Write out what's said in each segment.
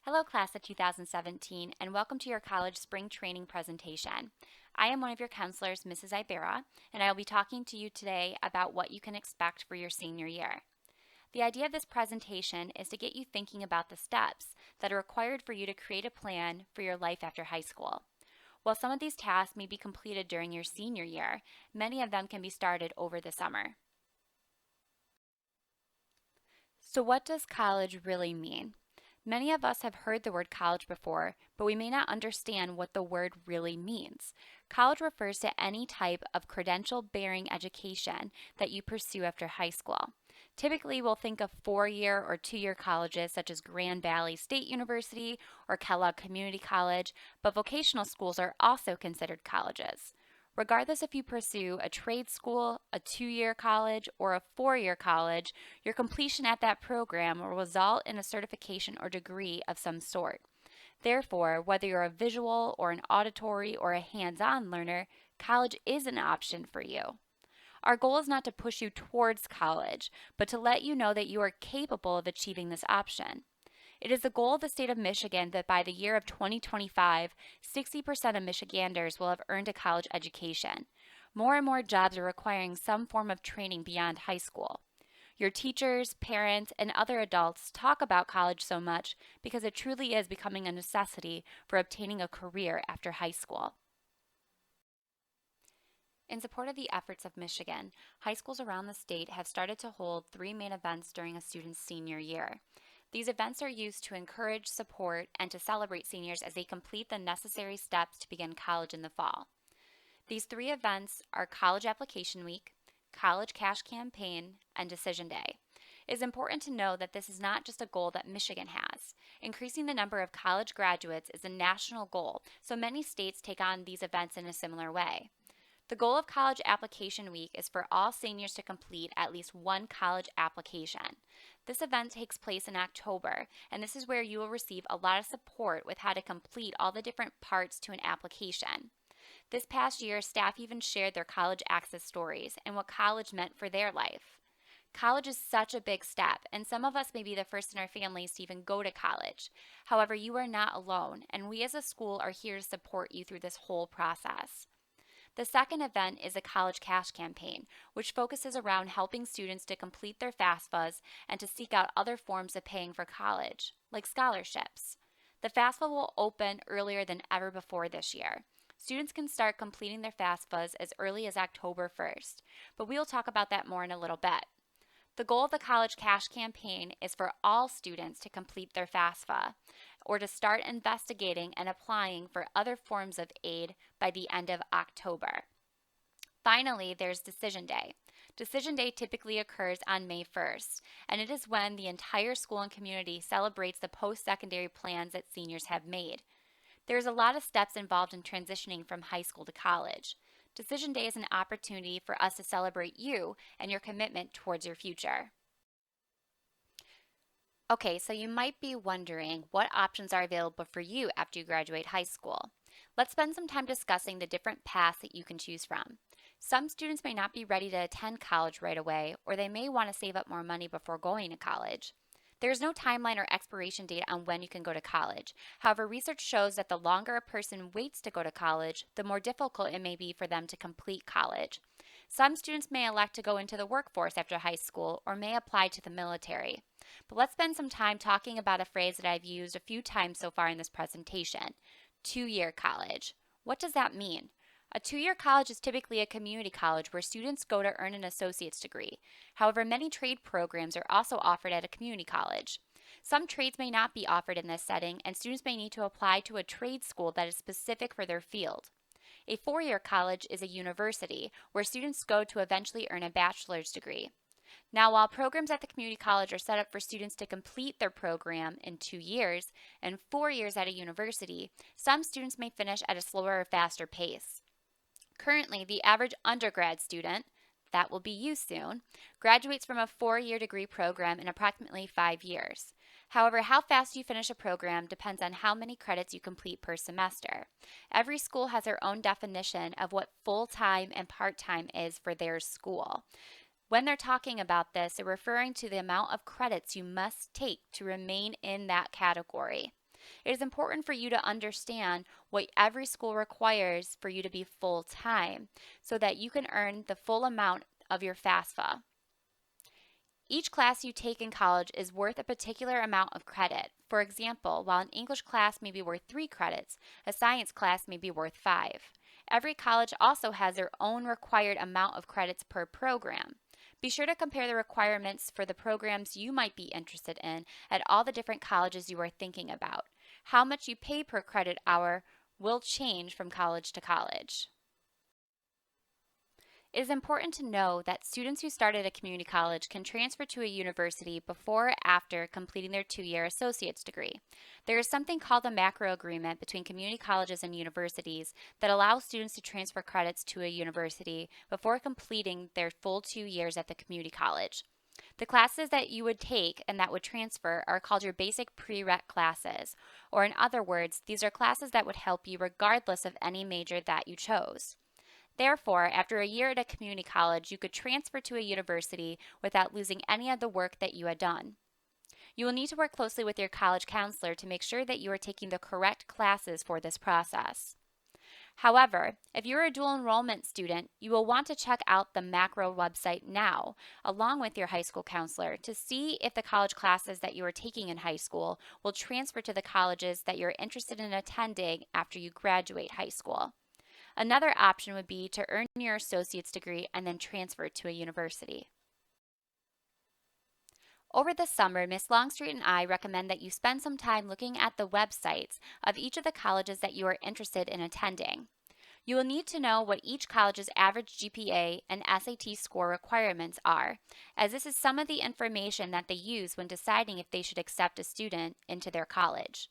Hello, class of 2017, and welcome to your college spring training presentation. I am one of your counselors, Mrs. Ibera, and I will be talking to you today about what you can expect for your senior year. The idea of this presentation is to get you thinking about the steps that are required for you to create a plan for your life after high school. While some of these tasks may be completed during your senior year, many of them can be started over the summer. So what does college really mean? Many of us have heard the word college before, but we may not understand what the word really means. College refers to any type of credential-bearing education that you pursue after high school. Typically, we'll think of 4-year or 2-year colleges such as Grand Valley State University or Kellogg Community College, but vocational schools are also considered colleges. Regardless if you pursue a trade school, a 2-year college, or a 4-year college, your completion at that program will result in a certification or degree of some sort. Therefore, whether you're a visual or an auditory or a hands-on learner, college is an option for you. Our goal is not to push you towards college, but to let you know that you are capable of achieving this option. It is the goal of the state of Michigan that by the year of 2025, 60% of Michiganders will have earned a college education. More and more jobs are requiring some form of training beyond high school. Your teachers, parents, and other adults talk about college so much because it truly is becoming a necessity for obtaining a career after high school. In support of the efforts of Michigan, high schools around the state have started to hold 3 main events during a student's senior year. These events are used to encourage, support, and to celebrate seniors as they complete the necessary steps to begin college in the fall. These 3 events are College Application Week, College Cash Campaign, and Decision Day. It is important to know that this is not just a goal that Michigan has. Increasing the number of college graduates is a national goal, so many states take on these events in a similar way. The goal of College Application Week is for all seniors to complete at least one college application. This event takes place in October, and this is where you will receive a lot of support with how to complete all the different parts to an application. This past year, staff even shared their college access stories and what college meant for their life. College is such a big step, and some of us may be the first in our families to even go to college. However, you are not alone, and we as a school are here to support you through this whole process. The second event is a College Cash Campaign, which focuses around helping students to complete their FAFSAs and to seek out other forms of paying for college, like scholarships. The FAFSA will open earlier than ever before this year. Students can start completing their FAFSAs as early as October 1st, but we will talk about that more in a little bit. The goal of the College Cash Campaign is for all students to complete their FAFSA or to start investigating and applying for other forms of aid by the end of October. Finally, there's Decision Day. Decision Day typically occurs on May 1st, and it is when the entire school and community celebrates the post-secondary plans that seniors have made. There's a lot of steps involved in transitioning from high school to college. Decision Day is an opportunity for us to celebrate you and your commitment towards your future. Okay, so you might be wondering what options are available for you after you graduate high school. Let's spend some time discussing the different paths that you can choose from. Some students may not be ready to attend college right away, or they may want to save up more money before going to college. There is no timeline or expiration date on when you can go to college. However, research shows that the longer a person waits to go to college, the more difficult it may be for them to complete college. Some students may elect to go into the workforce after high school or may apply to the military. But let's spend some time talking about a phrase that I've used a few times so far in this presentation: 2-year college. What does that mean? A 2-year college is typically a community college where students go to earn an associate's degree. However, many trade programs are also offered at a community college. Some trades may not be offered in this setting, and students may need to apply to a trade school that is specific for their field. A 4-year college is a university where students go to eventually earn a bachelor's degree. Now, while programs at the community college are set up for students to complete their program in 2 years and 4 years at a university, some students may finish at a slower or faster pace. Currently, the average undergrad student, that will be you soon, graduates from a 4-year degree program in approximately 5 years. However, how fast you finish a program depends on how many credits you complete per semester. Every school has their own definition of what full-time and part-time is for their school. When they're talking about this, they're referring to the amount of credits you must take to remain in that category. It is important for you to understand what every school requires for you to be full-time so that you can earn the full amount of your FAFSA. Each class you take in college is worth a particular amount of credit. For example, while an English class may be worth 3 credits, a science class may be worth 5. Every college also has their own required amount of credits per program. Be sure to compare the requirements for the programs you might be interested in at all the different colleges you are thinking about. How much you pay per credit hour will change from college to college. It is important to know that students who start at a community college can transfer to a university before or after completing their 2-year associate's degree. There is something called the macro agreement between community colleges and universities that allows students to transfer credits to a university before completing their full 2 years at the community college. The classes that you would take and that would transfer are called your basic prereq classes, or in other words, these are classes that would help you regardless of any major that you chose. Therefore, after a year at a community college, you could transfer to a university without losing any of the work that you had done. You will need to work closely with your college counselor to make sure that you are taking the correct classes for this process. However, if you're a dual enrollment student, you will want to check out the Macro website now, along with your high school counselor, to see if the college classes that you are taking in high school will transfer to the colleges that you're interested in attending after you graduate high school. Another option would be to earn your associate's degree and then transfer to a university. Over the summer, Ms. Longstreet and I recommend that you spend some time looking at the websites of each of the colleges that you are interested in attending. You will need to know what each college's average GPA and SAT score requirements are, as this is some of the information that they use when deciding if they should accept a student into their college.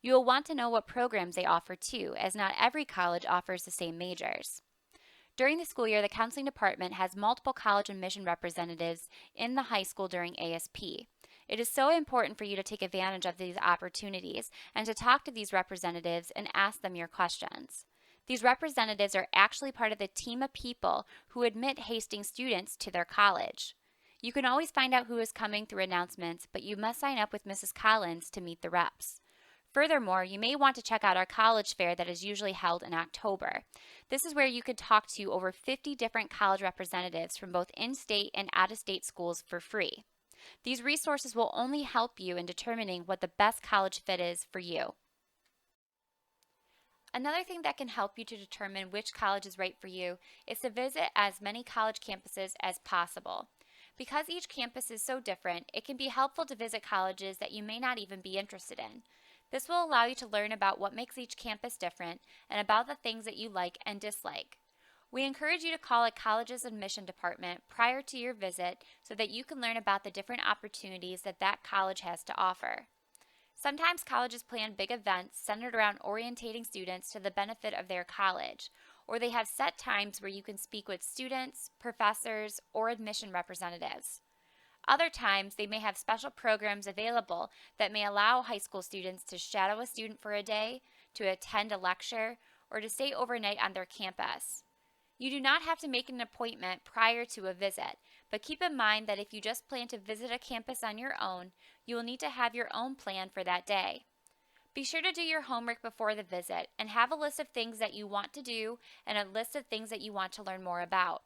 You will want to know what programs they offer too, as not every college offers the same majors. During the school year, the counseling department has multiple college admission representatives in the high school during ASP. It is so important for you to take advantage of these opportunities and to talk to these representatives and ask them your questions. These representatives are actually part of the team of people who admit Hastings students to their college. You can always find out who is coming through announcements, but you must sign up with Mrs. Collins to meet the reps. Furthermore, you may want to check out our college fair that is usually held in October. This is where you can talk to over 50 different college representatives from both in-state and out-of-state schools for free. These resources will only help you in determining what the best college fit is for you. Another thing that can help you to determine which college is right for you is to visit as many college campuses as possible. Because each campus is so different, it can be helpful to visit colleges that you may not even be interested in. This will allow you to learn about what makes each campus different and about the things that you like and dislike. We encourage you to call a college's admission department prior to your visit so that you can learn about the different opportunities that that college has to offer. Sometimes colleges plan big events centered around orientating students to the benefit of their college, or they have set times where you can speak with students, professors, or admission representatives. Other times, they may have special programs available that may allow high school students to shadow a student for a day, to attend a lecture, or to stay overnight on their campus. You do not have to make an appointment prior to a visit, but keep in mind that if you just plan to visit a campus on your own, you will need to have your own plan for that day. Be sure to do your homework before the visit and have a list of things that you want to do and a list of things that you want to learn more about.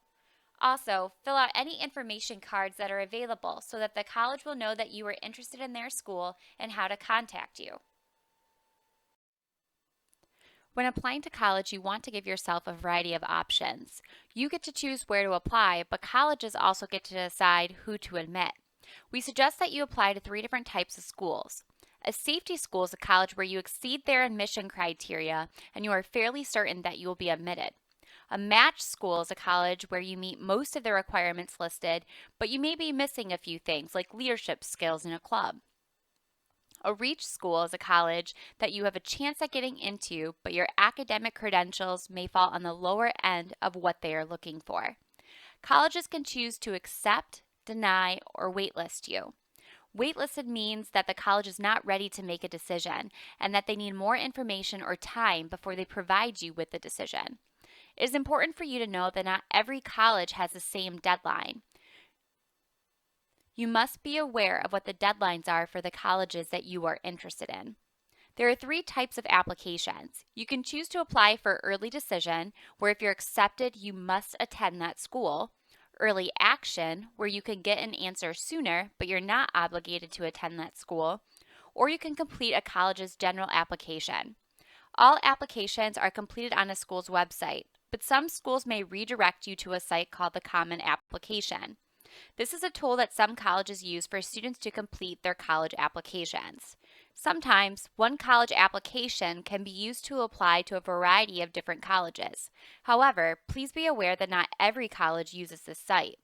Also, fill out any information cards that are available so that the college will know that you are interested in their school and how to contact you. When applying to college, you want to give yourself a variety of options. You get to choose where to apply, but colleges also get to decide who to admit. We suggest that you apply to 3 different types of schools. A safety school is a college where you exceed their admission criteria and you are fairly certain that you will be admitted. A match school is a college where you meet most of the requirements listed, but you may be missing a few things like leadership skills in a club. A reach school is a college that you have a chance at getting into, but your academic credentials may fall on the lower end of what they are looking for. Colleges can choose to accept, deny, or waitlist you. Waitlisted means that the college is not ready to make a decision and that they need more information or time before they provide you with the decision. It is important for you to know that not every college has the same deadline. You must be aware of what the deadlines are for the colleges that you are interested in. There are three types of applications. You can choose to apply for early decision, where if you're accepted, you must attend that school. Early action, where you can get an answer sooner, but you're not obligated to attend that school. Or you can complete a college's general application. All applications are completed on a school's website, but some schools may redirect you to a site called the Common Application. This is a tool that some colleges use for students to complete their college applications. Sometimes, one college application can be used to apply to a variety of different colleges. However, please be aware that not every college uses this site.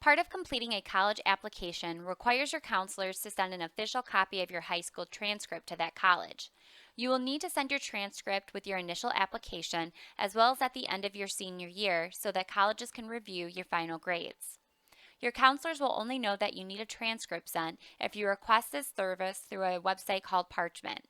Part of completing a college application requires your counselors to send an official copy of your high school transcript to that college. You will need to send your transcript with your initial application as well as at the end of your senior year so that colleges can review your final grades. Your counselors will only know that you need a transcript sent if you request this service through a website called Parchment.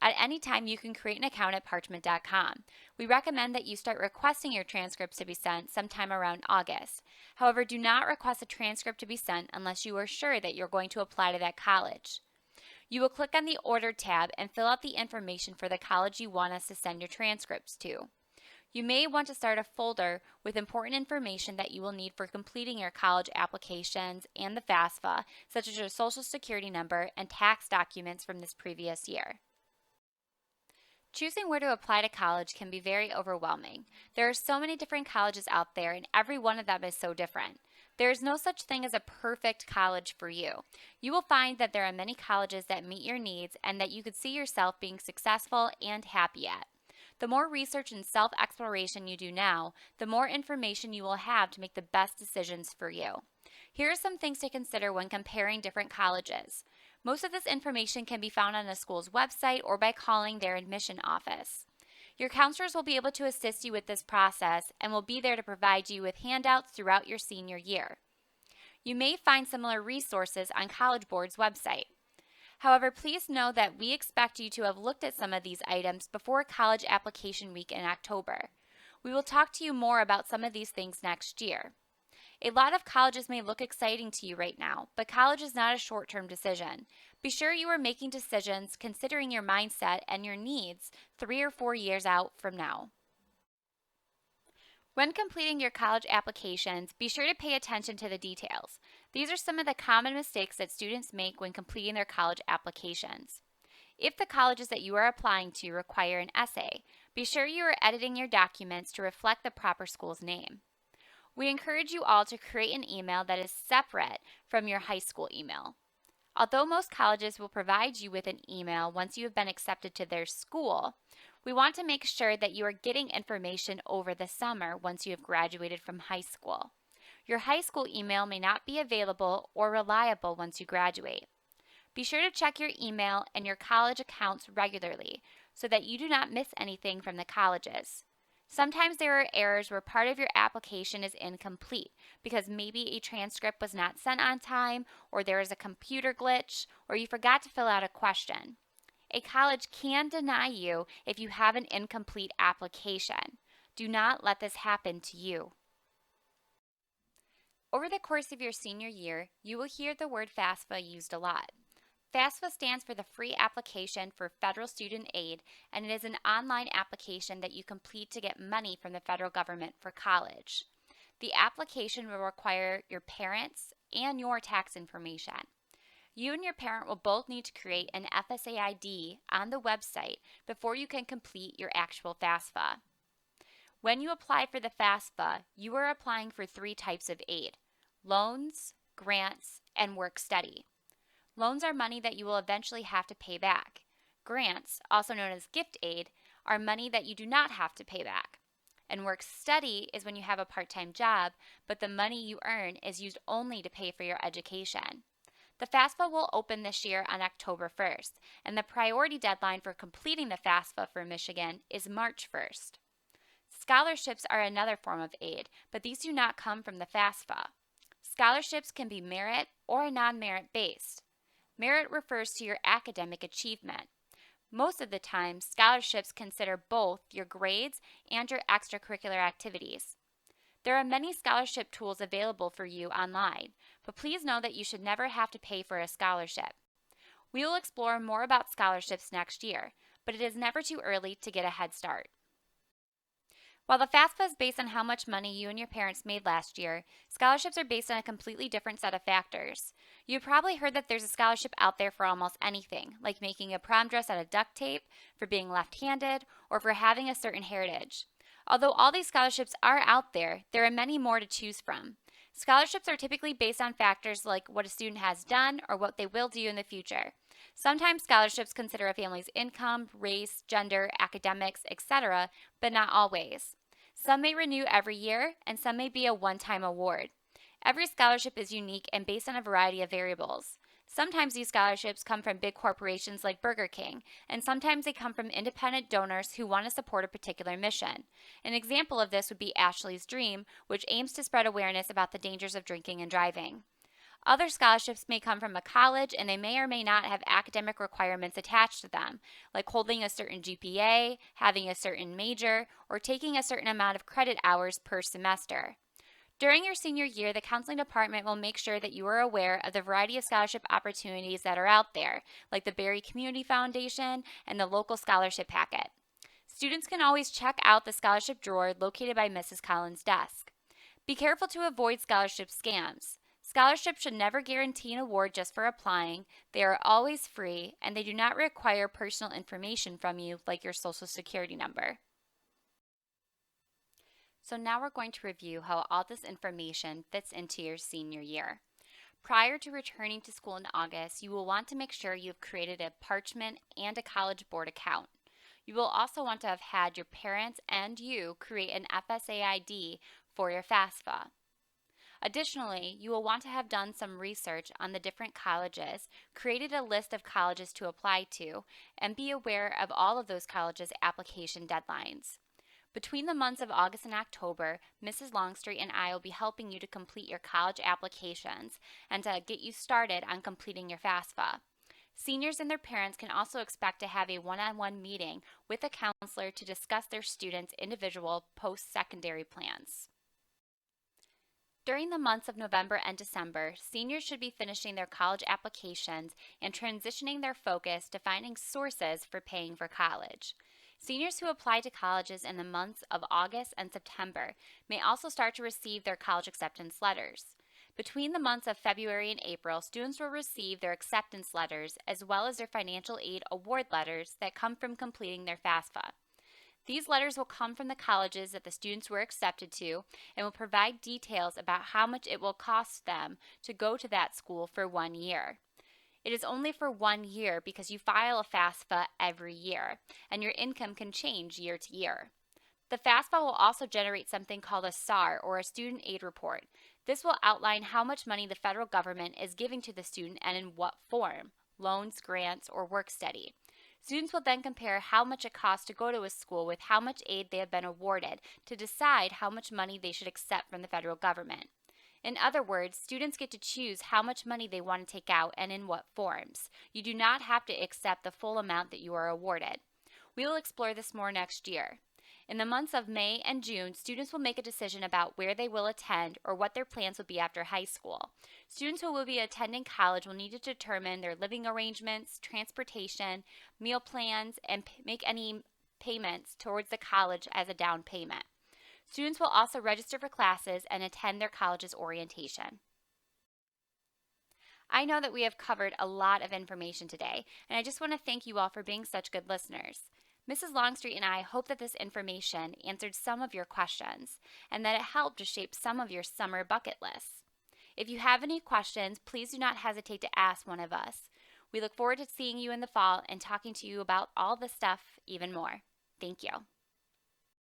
At any time, you can create an account at parchment.com. We recommend that you start requesting your transcripts to be sent sometime around August. However, do not request a transcript to be sent unless you are sure that you're going to apply to that college. You will click on the Order tab and fill out the information for the college you want us to send your transcripts to. You may want to start a folder with important information that you will need for completing your college applications and the FAFSA, such as your social security number and tax documents from this previous year. Choosing where to apply to college can be very overwhelming. There are so many different colleges out there, and every one of them is so different. There is no such thing as a perfect college for you. You will find that there are many colleges that meet your needs and that you could see yourself being successful and happy at. The more research and self-exploration you do now, the more information you will have to make the best decisions for you. Here are some things to consider when comparing different colleges. Most of this information can be found on a school's website or by calling their admission office. Your counselors will be able to assist you with this process and will be there to provide you with handouts throughout your senior year. You may find similar resources on College Board's website. However, please know that we expect you to have looked at some of these items before college application week in October. We will talk to you more about some of these things next year. A lot of colleges may look exciting to you right now, but college is not a short-term decision. Be sure you are making decisions considering your mindset and your needs 3 or 4 years out from now. When completing your college applications, be sure to pay attention to the details. These are some of the common mistakes that students make when completing their college applications. If the colleges that you are applying to require an essay, be sure you are editing your documents to reflect the proper school's name. We encourage you all to create an email that is separate from your high school email. Although most colleges will provide you with an email once you have been accepted to their school, we want to make sure that you are getting information over the summer once you have graduated from high school. Your high school email may not be available or reliable once you graduate. Be sure to check your email and your college accounts regularly so that you do not miss anything from the colleges. Sometimes there are errors where part of your application is incomplete because maybe a transcript was not sent on time, or there is a computer glitch, or you forgot to fill out a question. A college can deny you if you have an incomplete application. Do not let this happen to you. Over the course of your senior year, you will hear the word FAFSA used a lot. FAFSA stands for the Free Application for Federal Student Aid, and it is an online application that you complete to get money from the federal government for college. The application will require your parents and your tax information. You and your parent will both need to create an FSA ID on the website before you can complete your actual FAFSA. When you apply for the FAFSA, you are applying for 3 types of aid: loans, grants, and work study. Loans are money that you will eventually have to pay back. Grants, also known as gift aid, are money that you do not have to pay back. And work study is when you have a part-time job, but the money you earn is used only to pay for your education. The FAFSA will open this year on October 1st, and the priority deadline for completing the FAFSA for Michigan is March 1st. Scholarships are another form of aid, but these do not come from the FAFSA. Scholarships can be merit or non-merit based. Merit refers to your academic achievement. Most of the time, scholarships consider both your grades and your extracurricular activities. There are many scholarship tools available for you online, but please know that you should never have to pay for a scholarship. We will explore more about scholarships next year, but it is never too early to get a head start. While the FAFSA is based on how much money you and your parents made last year, scholarships are based on a completely different set of factors. You've probably heard that there's a scholarship out there for almost anything, like making a prom dress out of duct tape, for being left-handed, or for having a certain heritage. Although all these scholarships are out there, there are many more to choose from. Scholarships are typically based on factors like what a student has done or what they will do in the future. Sometimes scholarships consider a family's income, race, gender, academics, etc., but not always. Some may renew every year, and some may be a one-time award. Every scholarship is unique and based on a variety of variables. Sometimes these scholarships come from big corporations like Burger King, and sometimes they come from independent donors who want to support a particular mission. An example of this would be Ashley's Dream, which aims to spread awareness about the dangers of drinking and driving. Other scholarships may come from a college and they may or may not have academic requirements attached to them, like holding a certain GPA, having a certain major, or taking a certain amount of credit hours per semester. During your senior year, the counseling department will make sure that you are aware of the variety of scholarship opportunities that are out there, like the Berry Community Foundation and the local scholarship packet. Students can always check out the scholarship drawer located by Mrs. Collins' desk. Be careful to avoid scholarship scams. Scholarships should never guarantee an award just for applying. They are always free, and they do not require personal information from you like your social security number. So now we're going to review how all this information fits into your senior year. Prior to returning to school in August, you will want to make sure you've created a Parchment and a College Board account. You will also want to have had your parents and you create an FSA ID for your FAFSA. Additionally, you will want to have done some research on the different colleges, created a list of colleges to apply to, and be aware of all of those colleges' application deadlines. Between the months of August and October, Mrs. Longstreet and I will be helping you to complete your college applications and to get you started on completing your FAFSA. Seniors and their parents can also expect to have a one-on-one meeting with a counselor to discuss their students' individual post-secondary plans. During the months of November and December, seniors should be finishing their college applications and transitioning their focus to finding sources for paying for college. Seniors who apply to colleges in the months of August and September may also start to receive their college acceptance letters. Between the months of February and April, students will receive their acceptance letters as well as their financial aid award letters that come from completing their FAFSA. These letters will come from the colleges that the students were accepted to and will provide details about how much it will cost them to go to that school for 1 year. It is only for 1 year because you file a FAFSA every year, and your income can change year to year. The FAFSA will also generate something called a SAR, or a Student Aid Report. This will outline how much money the federal government is giving to the student and in what form: loans, grants, or work study. Students will then compare how much it costs to go to a school with how much aid they have been awarded to decide how much money they should accept from the federal government. In other words, students get to choose how much money they want to take out and in what forms. You do not have to accept the full amount that you are awarded. We will explore this more next year. In the months of May and June, students will make a decision about where they will attend or what their plans will be after high school. Students who will be attending college will need to determine their living arrangements, transportation, meal plans, and make any payments towards the college as a down payment. Students will also register for classes and attend their college's orientation. I know that we have covered a lot of information today, and I just want to thank you all for being such good listeners. Mrs. Longstreet and I hope that this information answered some of your questions and that it helped to shape some of your summer bucket lists. If you have any questions, please do not hesitate to ask one of us. We look forward to seeing you in the fall and talking to you about all this stuff even more. Thank you.